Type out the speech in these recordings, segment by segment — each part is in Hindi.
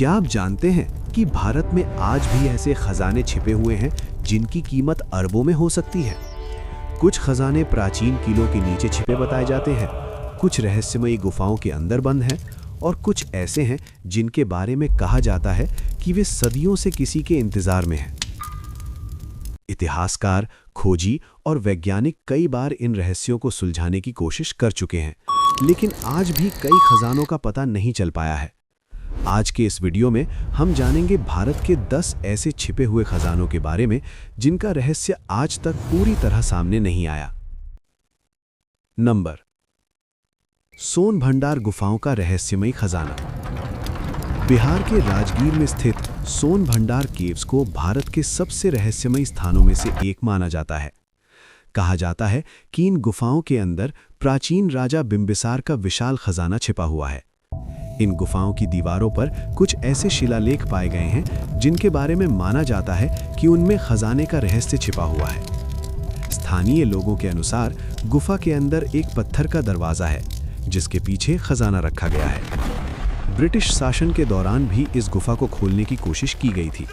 क्या आप जानते हैं कि भारत में आज भी ऐसे खजाने छिपे हुए हैं जिनकी कीमत अरबों में हो सकती है। कुछ खजाने प्राचीन किलों के नीचे छिपे बताए जाते हैं, कुछ रहस्यमयी गुफाओं के अंदर बंद हैं और कुछ ऐसे हैं जिनके बारे में कहा जाता है कि वे सदियों से किसी के इंतजार में हैं। इतिहासकार, खोजी और वैज्ञानिक कई बार इन रहस्यों को सुलझाने की कोशिश कर चुके हैं, लेकिन आज भी कई खजानों का पता नहीं चल पाया है। आज के इस वीडियो में हम जानेंगे भारत के 10 ऐसे छिपे हुए खजानों के बारे में जिनका रहस्य आज तक पूरी तरह सामने नहीं आया। नंबर, सोन भंडार गुफाओं का रहस्यमयी खजाना। बिहार के राजगीर में स्थित सोन भंडार केव्स को भारत के सबसे रहस्यमयी स्थानों में से एक माना जाता है। कहा जाता है कि इन गुफाओं के अंदर प्राचीन राजा बिंबिसार का विशाल खजाना छिपा हुआ है। इन गुफाओं की दीवारों पर कुछ ऐसे शिलालेख पाए गए हैं जिनके बारे में माना जाता है कि उनमें खजाने का रहस्य छिपा हुआ है। स्थानीय लोगों के अनुसार गुफा के अंदर एक पत्थर का दरवाजा है जिसके पीछे खजाना रखा गया है। ब्रिटिश शासन के दौरान भी इस गुफा को खोलने की कोशिश की गई थी।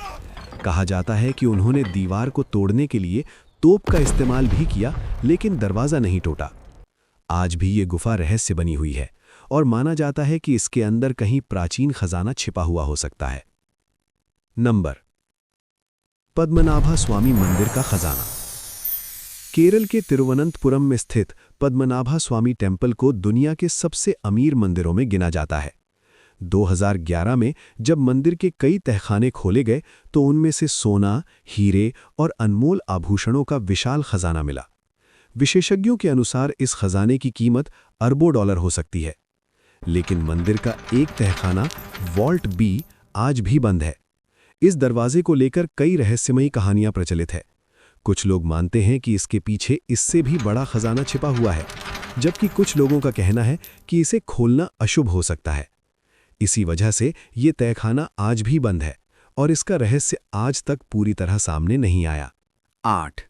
कहा जाता है कि उन्होंने दीवार को तोड़ने के लिए तोप का इस्तेमाल भी किया, लेकिन दरवाजा नहीं टूटा। आज भी ये गुफा रहस्य बनी हुई है और माना जाता है कि इसके अंदर कहीं प्राचीन खजाना छिपा हुआ हो सकता है। नंबर, पद्मनाभा स्वामी मंदिर का खजाना। केरल के तिरुवनंतपुरम में स्थित पद्मनाभा स्वामी टेम्पल को दुनिया के सबसे अमीर मंदिरों में गिना जाता है। 2011 में जब मंदिर के कई तहखाने खोले गए तो उनमें से सोना, हीरे और अनमोल आभूषणों का विशाल खजाना मिला। विशेषज्ञों के अनुसार इस खजाने की कीमत अरबों डॉलर हो सकती है, लेकिन मंदिर का एक तहखाना वॉल्ट बी आज भी बंद है। इस दरवाजे को लेकर कई रहस्यमयी कहानियां प्रचलित है। कुछ लोग मानते हैं कि इसके पीछे इससे भी बड़ा खजाना छिपा हुआ है, जबकि कुछ लोगों का कहना है कि इसे खोलना अशुभ हो सकता है। इसी वजह से ये तहखाना आज भी बंद है और इसका रहस्य आज तक पूरी तरह सामने नहीं आया। 8.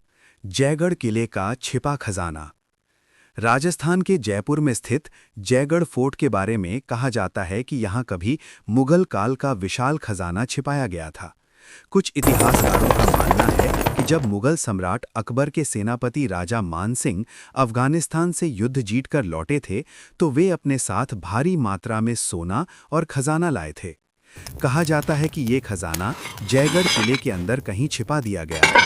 जयगढ़ किले का छिपा खजाना। राजस्थान के जयपुर में स्थित जयगढ़ फोर्ट के बारे में कहा जाता है कि यहाँ कभी मुगल काल का विशाल खजाना छिपाया गया था। कुछ इतिहासकारों का मानना है कि जब मुगल सम्राट अकबर के सेनापति राजा मान सिंह अफगानिस्तान से युद्ध जीतकर लौटे थे तो वे अपने साथ भारी मात्रा में सोना और खजाना लाए थे। कहा जाता है कि ये खजाना जयगढ़ किले के अंदर कहीं छिपा दिया गया था।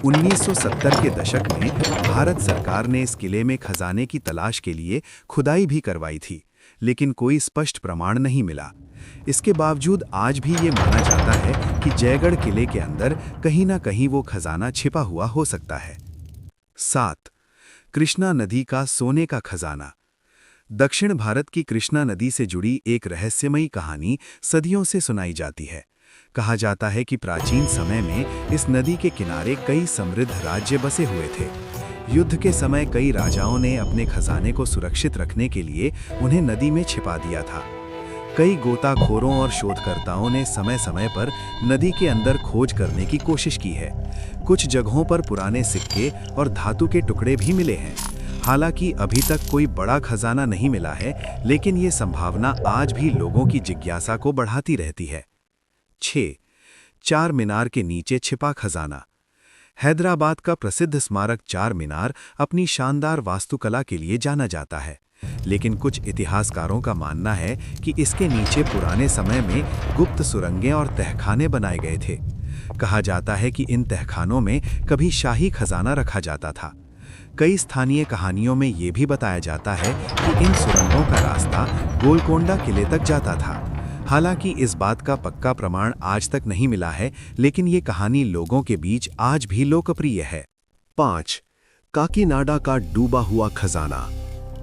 1970 के दशक में भारत सरकार ने इस किले में खजाने की तलाश के लिए खुदाई भी करवाई थी, लेकिन कोई स्पष्ट प्रमाण नहीं मिला। इसके बावजूद आज भी ये माना जाता है कि जयगढ़ किले के अंदर कहीं ना कहीं वो खजाना छिपा हुआ हो सकता है। 7. कृष्णा नदी का सोने का खजाना। दक्षिण भारत की कृष्णा नदी से जुड़ी एक रहस्यमयी कहानी सदियों से सुनाई जाती है। कहा जाता है कि प्राचीन समय में इस नदी के किनारे कई समृद्ध राज्य बसे हुए थे। युद्ध के समय कई राजाओं ने अपने खजाने को सुरक्षित रखने के लिए उन्हें नदी में छिपा दिया था। कई गोताखोरों और शोधकर्ताओं ने समय समय पर नदी के अंदर खोज करने की कोशिश की है। कुछ जगहों पर पुराने सिक्के और धातु के टुकड़े भी मिले हैं। हालांकि अभी तक कोई बड़ा खजाना नहीं मिला है, लेकिन ये संभावना आज भी लोगों की जिज्ञासा को बढ़ाती रहती है। 6. चार मीनार के नीचे छिपा खजाना। हैदराबाद का प्रसिद्ध स्मारक चार मीनार अपनी शानदार वास्तुकला के लिए जाना जाता है, लेकिन कुछ इतिहासकारों का मानना है कि इसके नीचे पुराने समय में गुप्त सुरंगें और तहखाने बनाए गए थे। कहा जाता है कि इन तहखानों में कभी शाही खजाना रखा जाता था। कई स्थानीय कहानियों में ये भी बताया जाता है कि इन सुरंगों का रास्ता गोलकोंडा किले तक जाता था। हालांकि इस बात का पक्का प्रमाण आज तक नहीं मिला है, लेकिन ये कहानी लोगों के बीच आज भी लोकप्रिय है। 5. काकीनाडा का डूबा हुआ खजाना।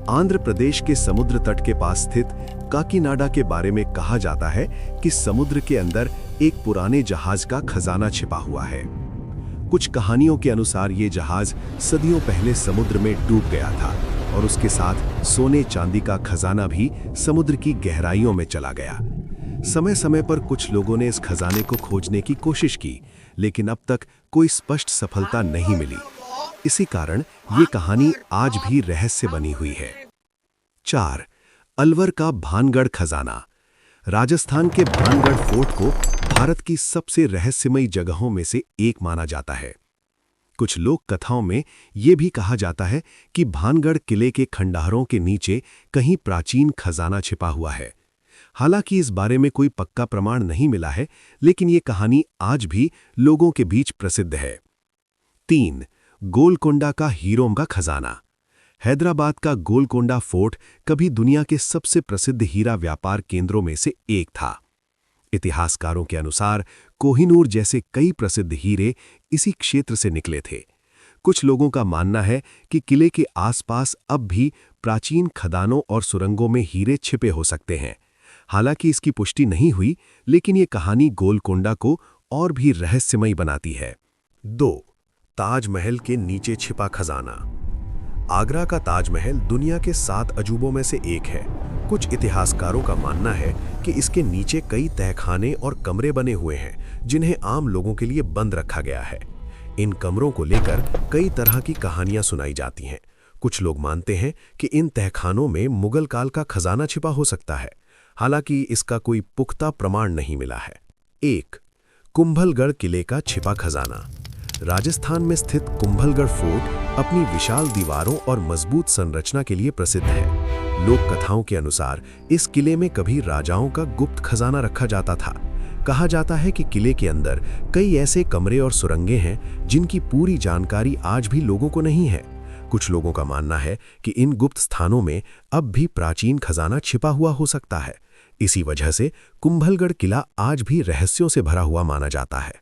आंध्र प्रदेश के समुद्र तट के पास स्थित काकीनाडा के बारे में कहा जाता है कि समुद्र के अंदर एक पुराने जहाज का खजाना छिपा हुआ है। कुछ कहानियों के अनुसार ये जहाज सदियों पहले समुद्र में डूब गया था और उसके साथ सोने चांदी का खजाना भी समुद्र की गहराइयों में चला गया। समय समय पर कुछ लोगों ने इस खजाने को खोजने की कोशिश की, लेकिन अब तक कोई स्पष्ट सफलता नहीं मिली। इसी कारण ये कहानी आज भी रहस्य बनी हुई है। 4. अलवर का भानगढ़ खजाना। राजस्थान के भानगढ़ फोर्ट को भारत की सबसे रहस्यमयी जगहों में से एक माना जाता है। कुछ लोक कथाओं में ये भी कहा जाता है कि भानगढ़ किले के खंडहरों के नीचे कहीं प्राचीन खजाना छिपा हुआ है। हालांकि इस बारे में कोई पक्का प्रमाण नहीं मिला है, लेकिन ये कहानी आज भी लोगों के बीच प्रसिद्ध है। 3. गोलकोंडा का हीरों का खजाना। हैदराबाद का गोलकोंडा फोर्ट कभी दुनिया के सबसे प्रसिद्ध हीरा व्यापार केंद्रों में से एक था। इतिहासकारों के अनुसार कोहिनूर जैसे कई प्रसिद्ध हीरे इसी क्षेत्र से निकले थे। कुछ लोगों का मानना है कि किले के आसपास अब भी प्राचीन खदानों और सुरंगों में हीरे छिपे हो सकते हैं। हालांकि इसकी पुष्टि नहीं हुई, लेकिन ये कहानी गोलकोंडा को और भी रहस्यमयी बनाती है। 2. ताजमहल के नीचे छिपा खजाना। आगरा का ताजमहल दुनिया के 7 अजूबों में से एक है। कुछ इतिहासकारों का मानना है कि इसके नीचे कई तहखाने और कमरे बने हुए हैं, जिन्हें आम लोगों के लिए बंद रखा गया है। इन कमरों को लेकर कई तरह की कहानियां सुनाई जाती हैं। कुछ लोग मानते हैं कि इन तहखानों में मुगल काल का खजाना छिपा हो सकता है, हालांकि इसका कोई पुख्ता प्रमाण नहीं मिला है। 1. कुंभलगढ़ किले का छिपा खजाना। राजस्थान में स्थित कुंभलगढ़ फोर्ट अपनी विशाल दीवारों और मजबूत संरचना के लिए प्रसिद्ध है। लोक कथाओं के अनुसार इस किले में कभी राजाओं का गुप्त खजाना रखा जाता था। कहा जाता है कि किले के अंदर कई ऐसे कमरे और सुरंगें हैं जिनकी पूरी जानकारी आज भी लोगों को नहीं है। कुछ लोगों का मानना है कि इन गुप्त स्थानों में अब भी प्राचीन खजाना छिपा हुआ हो सकता है। इसी वजह से कुंभलगढ़ किला आज भी रहस्यों से भरा हुआ माना जाता है।